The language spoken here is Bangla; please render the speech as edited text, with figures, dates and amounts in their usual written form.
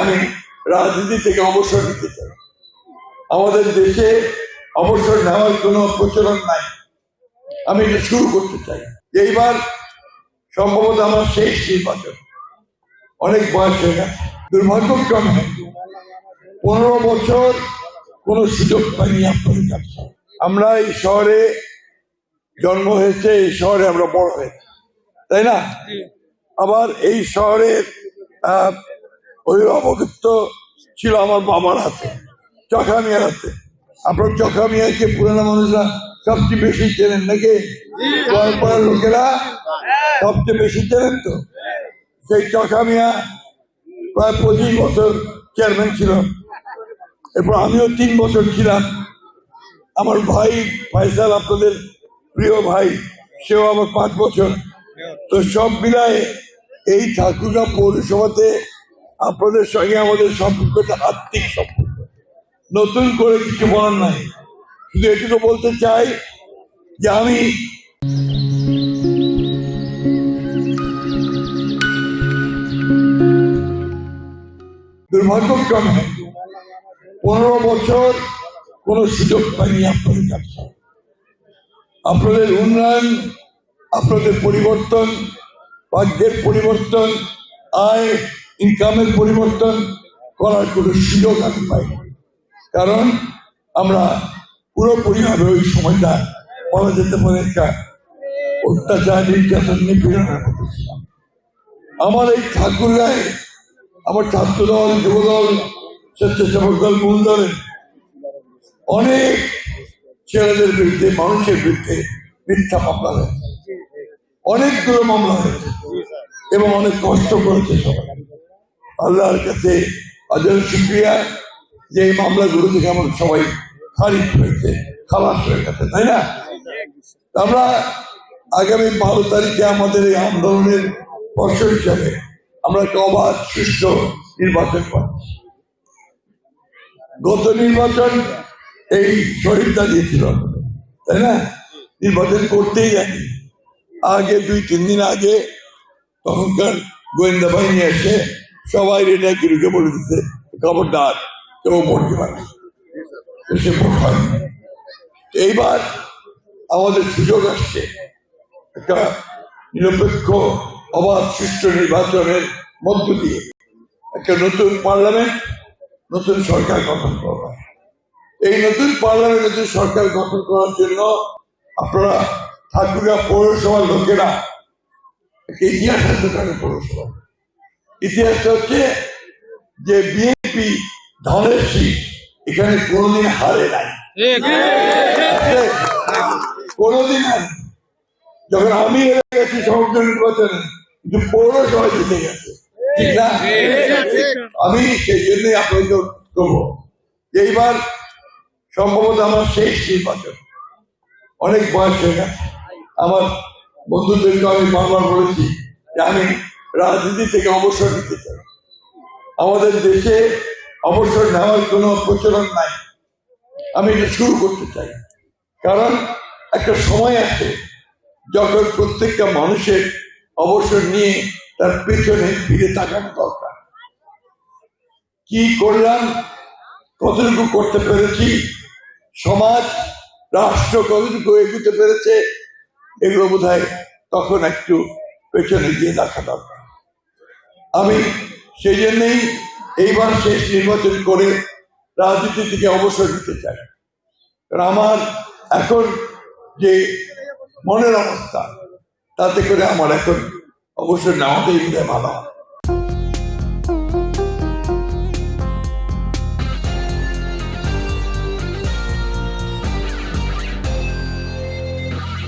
আমি রাজনীতি থেকে অবসর নিতে চাই। আমাদের দেশে অবসর নেওয়ার কোনো প্রচলন নাই। আমি এটা শুরু করতে চাই। এইবার সম্ভবত আমার শেষ নির্বাচন, অনেক বয়স হয়ে গেছে। দুর্ভাগ্যক্রমে 15 বছর কোনো সুযোগ পাইনি আপনাদের কাছে। আমরা এই শহরে জন্ম হয়েছে, এই শহরে আমরা বড় হয়েছি, তাই না? আবার এই শহরের অভিভাবকত্ব ছিল আমার বাবার হাতে, চকা মিয়ার হাতে। আপনার চকা মিয়াকে পুরানো মানুষরা সবচেয়ে বেশি চেনেন নাকি? পড়ার লোকেরা সবচেয়ে বেশি চেনেন তো। সেই চকা মিয়া প্রায় 25 বছর চেয়ারম্যান ছিল। এরপর আমিও 3 বছর ছিলাম। আমার ভাই ফয়সাল, আপনাদের প্রিয় ভাই, সেও আমার 5 বছর। তো সব মিলায় এই ঠাকুরগাঁও পৌরসভাতে আপনাদের সঙ্গে আমাদের সম্পর্কটা আত্মিক সম্পর্ক। নতুন করে কিছু বলার নাই, শুধু এটুকু বলতে চাই যে আমি দুর্ভাগ্যক্রমে 15 বছর কোনো সুযোগ পাইনি আপনাদের কাছে। আপনাদের উন্নয়ন, আপনাদের পরিবর্তন, ভাগ্যের পরিবর্তন, আয় ইনকামের পরিবর্তন করার কোনো সুযোগ আমি পাইনি। কারণ আমরা পুরোপুরিভাবে ওই সময়টা বলা যেতে পারে একটা অত্যাচার, নির্যাতন, নিপীড়নের মধ্যে ছিলাম। আমার এই ঠাকুরগাঁয়ে আমার ছাত্রদল, যুবদল, স্বেচ্ছাসেবক দল, মূল দলের অনেক ছেলেদের বিরুদ্ধে, মানুষের বিরুদ্ধে মিথ্যা মামলা হয়েছে, অনেকগুলো মামলা হয়েছে এবং অনেক কষ্ট করেছে সবাই। আল্লাহর কাছে আজও শুকরিয়া যে এই মামলাগুলো থেকে আমার সবাই খারিজ হয়েছে, খালাস হয়ে গেছে, তাই না? আমরা আগামী 12 তারিখে আমাদের এই আন্দোলনের বর্ষ হিসাবে আমরা একটা অবাধ সুষ্ঠু নির্বাচন পাচ্ছি। গত নির্বাচন এই শহীদটা দিয়েছিল, তাই না? নির্বাচন করতেই যায়নি। আগে 2-3 দিন আগে তখনকার গোয়েন্দা বাহিনী এসে সবাই রেডাকে ঢুকে বলে দিচ্ছে, খবরদার কেউ ভোট দিবে না, এসে ভোট হয়। এইবার আমাদের সুযোগ আসছে একটা নিরপেক্ষ অবাধ সুষ্ঠু নির্বাচনের মধ্য দিয়ে একটা নতুন পার্লামেন্ট, নতুন সরকার গঠন করা। এই নতুন পার্লামেন্ট, নতুন সরকার গঠন করার জন্য আপনারা ঠাকুরগাঁও পৌরসভার লোকেরা একটা ইতিহাস আছে। পৌরসভা ইতিহাসটা হচ্ছে যে বিএনপি ধানের শীষ এখানে কোনোদিন হারে নাই, কোনোদিন। যখন আমি হেরে গেছি সমগ্র নির্বাচনে, কিন্তু পৌরসভা জিতে গেছে, ঠিক না? আমি সেই জন্যই আপনাকে করবো এইবার সম্ভবত আমার শেষ নির্বাচন, অনেক বয়স হয়ে গেছে। আমার বন্ধুদেরকে আমি বারবার বলেছি যে আমি রাজনীতি থেকে অবসর নিতে চাই। আমাদের দেশে অবসর নেওয়ার কোনো প্রচলন নাই। আমি এটা শুরু করতে চাই। কারণ একটা সময় আছে যখন প্রত্যেকটা মানুষের অবসর নিয়ে তার পেছনে ফিরে তাকানো দরকার। কি করলাম, কতটুকু করতে পেরেছি, সমাজ রাষ্ট্র কতটুকু এগোতে পেরেছে, এগুলো বোধহয় তখন একটু পেছনে গিয়ে দেখা দরকার। আমি সেই জন্যই এইবার শেষ নির্বাচন করে রাজনীতি থেকে অবসর নিতে চাই। কারণ আমার এখন যে মনের অবস্থা, তাতে করে আমার এখন অবসর নেওয়াটাই বোধহয় ভালো।